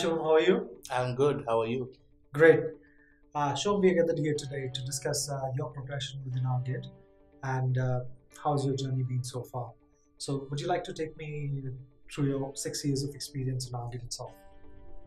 Shubham, how are you? I'm good. How are you? Great. Shubham, we are gathered here today to discuss your progression within Arcgate and how's your journey been so far. So, would you like to take me through your 6 years of experience in Arcgate itself?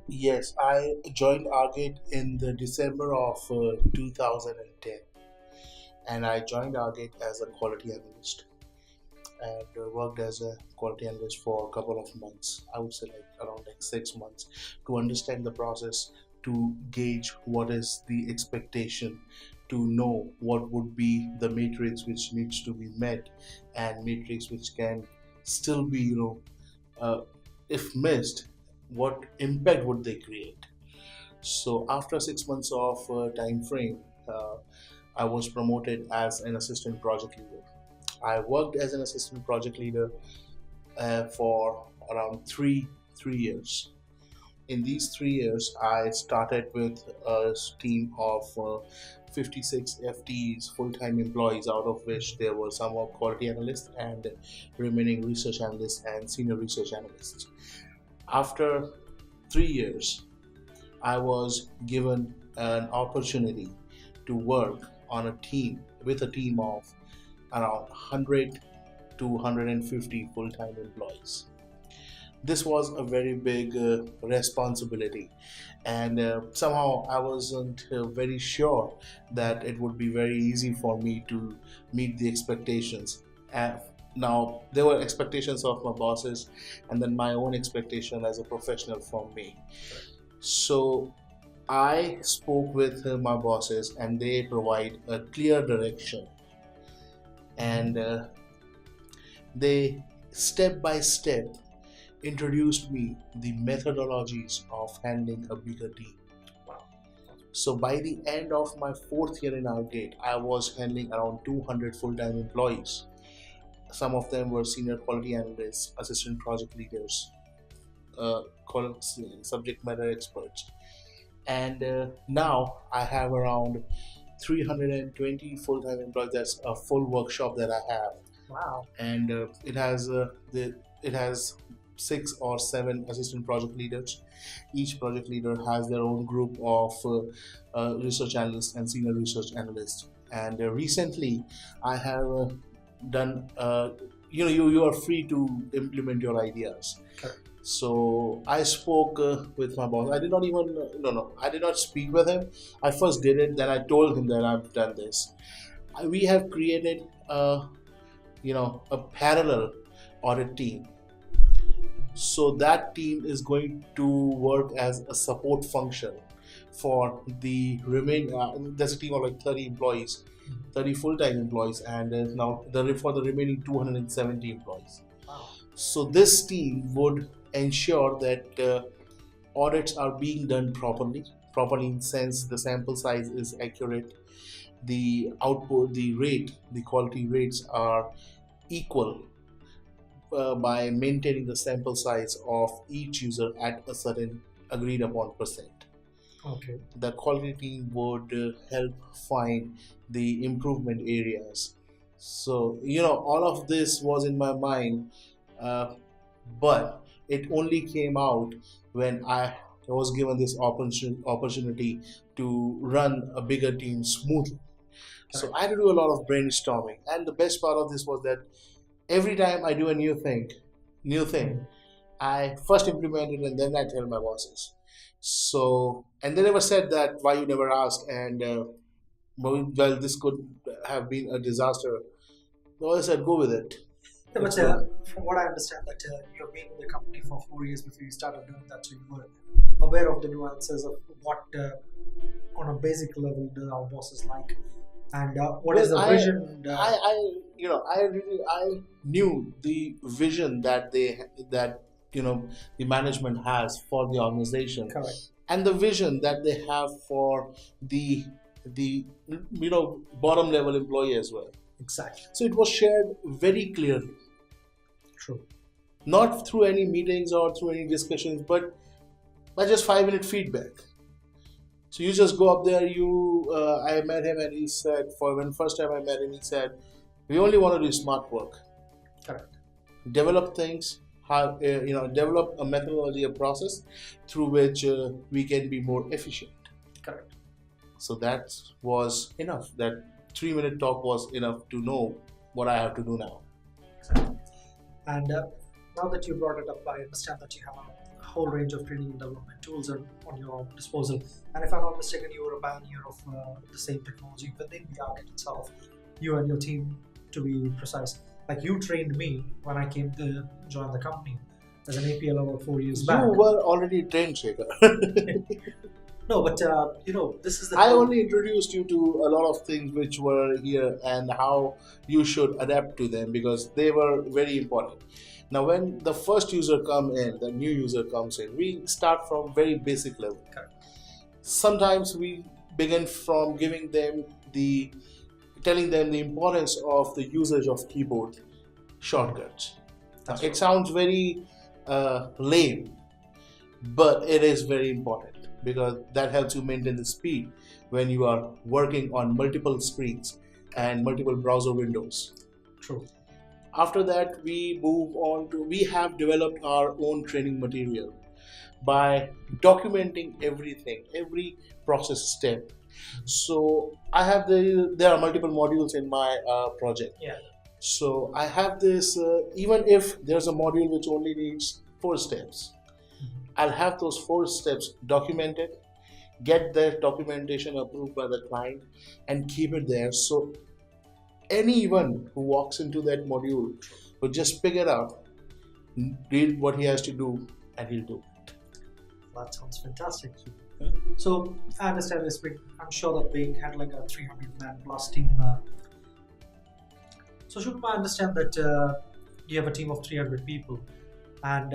Yes, I joined Arcgate in the December of 2010, and I joined Arcgate as a quality analyst and worked as a quality analyst for a couple of months. I would say around 6 months to understand the process, to gauge what is the expectation, to know what would be the matrix which needs to be met, and matrix which can still be, if missed, what impact would they create. So after 6 months of time frame, I was promoted as an assistant project leader. I worked as an assistant project leader for around three years. In these 3 years, I started with a team of 56 FTEs, full-time employees, out of which there were some of quality analysts and remaining research analysts and senior research analysts. After 3 years, I was given an opportunity to work on a team with a team of around 100 to 150 full-time employees. This was a very big responsibility, and somehow I wasn't very sure that it would be very easy for me to meet the expectations. And now there were expectations of my bosses, and then my own expectation as a professional from me. So I spoke with my bosses, and they provide a clear direction, and they step by step introduced me the methodologies of handling a bigger team. So by the end of my fourth year in Arcgate, I was handling around 200 full-time employees. Some of them were senior quality analysts, assistant project leaders, subject matter experts. And now I have around 320 full-time employees. That's a full workshop that I have. Wow. And it has 6 or 7 assistant project leaders. Each project leader has their own group of research analysts and senior research analysts. And recently, I have done. You are free to implement your ideas. Correct. So I spoke with my boss. I did not even no. I did not speak with him. I first did it. Then I told him that I've done this. We have created a parallel audit team. So that team is going to work as a support function for the remaining. There's a team of 30 employees, 30 full-time employees, and now for the remaining 270 employees. Wow. So this team would ensure that audits are being done properly in sense the sample size is accurate, the output, the rate, the quality rates are equal by maintaining the sample size of each user at a certain agreed upon percent. Okay. The quality team would help find the improvement areas. So, all of this was in my mind, but it only came out when I was given this opportunity to run a bigger team smoothly. So I had to do a lot of brainstorming, and the best part of this was that every time I do a new thing, I first implement it and then I tell my bosses. So, and they never said that why you never asked, and well, this could have been a disaster. So I said, go with it. Yeah, but It's good. from what I understand, that you've been with the company for 4 years before you started doing that, so you were aware of the nuances of what, on a basic level, do our bosses like, and what is the Well, vision. I knew the vision that the management has for the organization, Correct. and the vision that they have for the bottom level employee as well. Exactly. So it was shared very clearly, True. not through any meetings or through any discussions, but by just 5 minute feedback. So you just go up there. I met him, and he said, when first time I met him, he said, "We only want to do smart work. Correct. Develop things how develop a methodology, a process through which we can be more efficient. Correct. So that was enough. That 3-minute talk was enough to know what I have to do now. Exactly. And now that you brought it up, I understand that you have a whole range of training and development tools on your disposal. And if I'm not mistaken, you were a pioneer of the same technology within the Arcgate itself. You and your team, to be precise. Like, you trained me when I came to join the company as an APL over 4 years back. You were already trained, Shekhar. No, but this is the. I only introduced you to a lot of things which were here and how you should adapt to them, because they were very important. Now, when the first user the new user comes in, we start from very basic level. Correct. Sometimes we begin from telling them the importance of the usage of keyboard shortcuts. It sounds very lame, but it is very important, because that helps you maintain the speed when you are working on multiple screens and multiple browser windows. True. After that, we have developed our own training material by documenting everything, every process step. So there are multiple modules in my project. Yeah. So I have this, even if there's a module which only needs 4 steps, I'll have those 4 steps documented, get the documentation approved by the client, and keep it there. So anyone who walks into that module will just pick it up, read what he has to do, and he'll do it. That sounds fantastic. So I understand this. I'm sure that we had like a 300-man plus team. So Shubham, I understand that you have a team of 300 people, and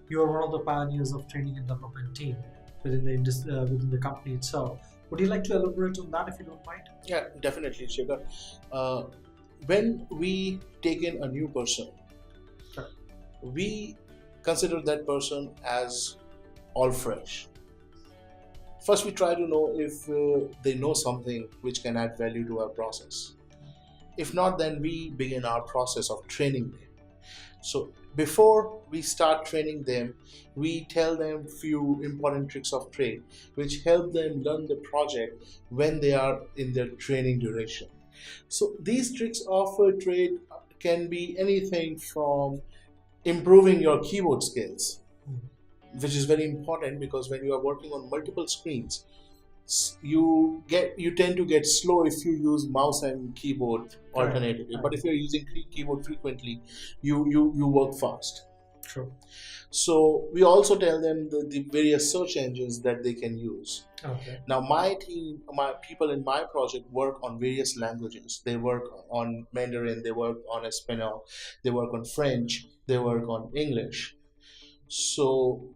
you are one of the pioneers of training and development team within the company itself. Would you like to elaborate on that, if you don't mind? Yeah, definitely, Shekhar. When we take in a new person, Sure. we consider that person as all fresh. First, we try to know if they know something which can add value to our process. If not, then we begin our process of training them. So before we start training them, we tell them few important tricks of trade which help them learn the project when they are in their training duration. So these tricks of trade can be anything from improving your keyboard skills, which is very important, because when you are working on multiple screens, you tend to get slow if you use mouse and keyboard alternatively. But if you're using keyboard frequently, you work fast. True. So we also tell them the various search engines that they can use. Okay. Now my people in my project work on various languages. They work on Mandarin, they work on Espanol, they work on French, they work on English. So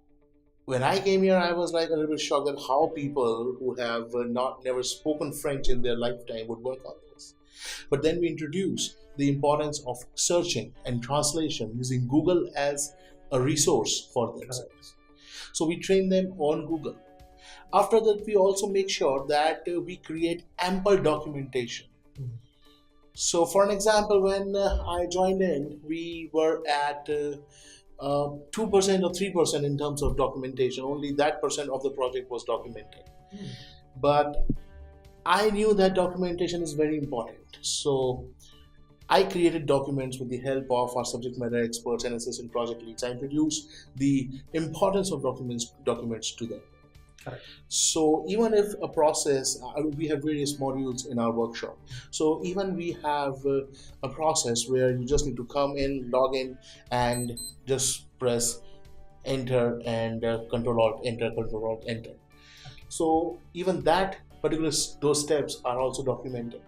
when I came here, I was like a little bit shocked at how people who have never spoken French in their lifetime would work on this. But then we introduced the importance of searching and translation using Google as a resource for themselves. So we train them on Google. After that, we also make sure that we create ample documentation. So for an example, when I joined in, we were at 2% or 3% in terms of documentation. Only that percent of the project was documented. But I knew that documentation is very important. So I created documents with the help of our subject matter experts and assistant project leads. I introduced the importance of documents to them. Correct. So even if a process, we have various modules in our workshop. So even we have a process where you just need to come in, log in, and just press enter and control alt enter, control alt enter. So even those steps are also documented.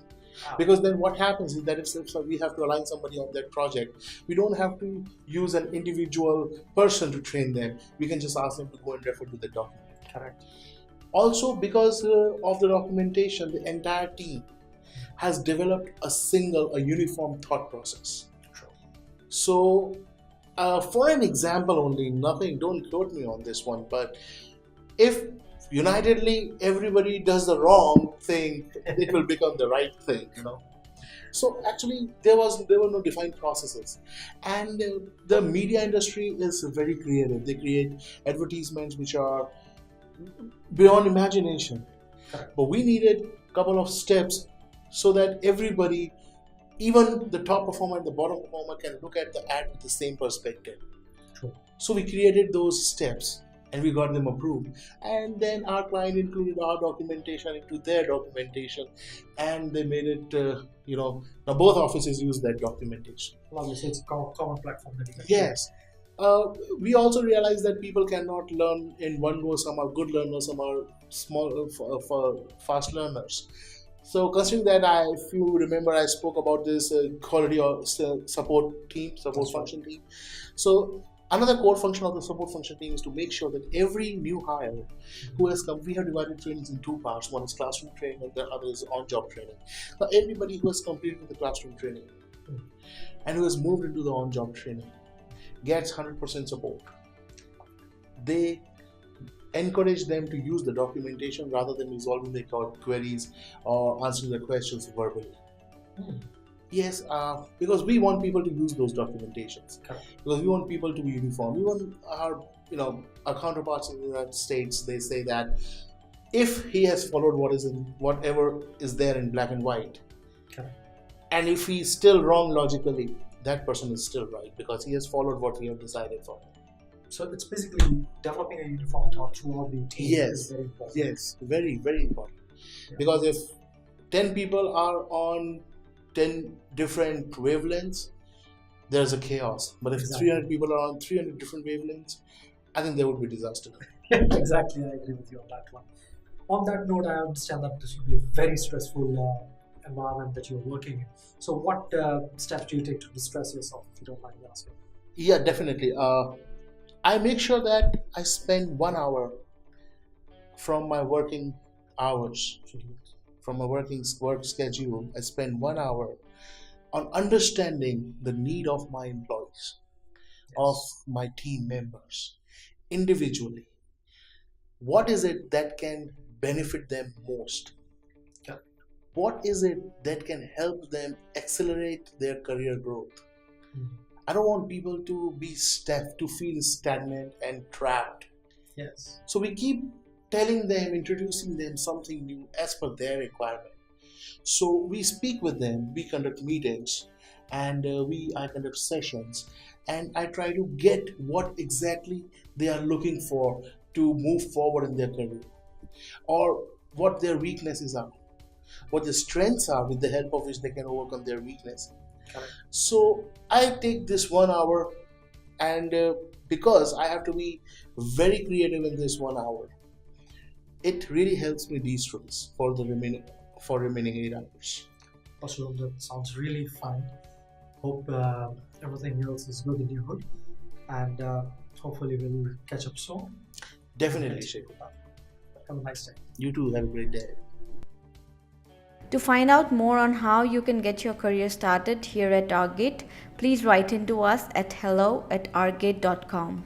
Wow. Because then what happens is that if we have to align somebody on that project, we don't have to use an individual person to train them. We can just ask them to go and refer to the document. Correct. Also, because of the documentation, the entire team has developed a uniform thought process. True. So, for an example only, don't quote me on this one, but if unitedly everybody does the wrong thing, it will become the right thing, So actually, there were no defined processes, and the media industry is very creative. They create advertisements which are beyond imagination. Correct. But we needed a couple of steps so that everybody, even the top performer and the bottom performer, can look at the ad with the same perspective. True. So we created those steps and we got them approved. And then our client included our documentation into their documentation, and they made it, now both offices use that documentation. Lovely. So it's a common platform that you can Yes. We also realize that people cannot learn in one go. Some are good learners, some are small, for fast learners. So, considering that, if you remember, I spoke about this quality or support team, support That's right. function team. So, another core function of the support function team is to make sure that every new hire who has come, we have divided trainings in two parts. One is classroom training, and the other is on-job training. Now, everybody who has completed the classroom training and who has moved into the on-job training gets 100% support. They encourage them to use the documentation rather than resolving their queries or answering the questions verbally. Yes, because we want people to use those documentations. Correct. Because we want people to be uniform. Even our counterparts in the United States, they say that if he has followed whatever is there in black and white, Correct. and if he's still wrong logically, that person is still right because he has followed what we have decided for him. So it's basically developing a uniform thought throughout the team. Yes. Is very important. Yes, very, very important. Yeah. Because if 10 people are on 10 different wavelengths, there's a chaos. But if Exactly. 300 people are on 300 different wavelengths, I think there would be disaster. Exactly, I agree with you on that one. On that note, I understand that this will be a very stressful environment that you're working in. So, what steps do you take to distress yourself, if you don't mind me asking? Yeah, definitely. I make sure that I spend 1 hour from my working hours, from my work schedule. I spend 1 hour on understanding the need of my employees, of my team members, individually. What is it that can benefit them most? Yeah. What is it that can help them accelerate their career growth? I don't want people to feel stagnant and trapped. Yes. So we keep telling them, introducing them something new as per their requirement. So we speak with them, we conduct meetings, and I conduct sessions, and I try to get what exactly they are looking for to move forward in their career, or what their weaknesses are, what their strengths are, with the help of which they can overcome their weakness. Correct. So I take this 1 hour, and because I have to be very creative in this 1 hour, it really helps me de-stress for the remaining 8 hours. Also, that sounds really fine. Hope everything else is good in your hood, and hopefully we'll catch up soon. Definitely, Shekhar. Have a nice day. You too, have a great day. To find out more on how you can get your career started here at Arcgate, please write into us at hello@arcgate.com.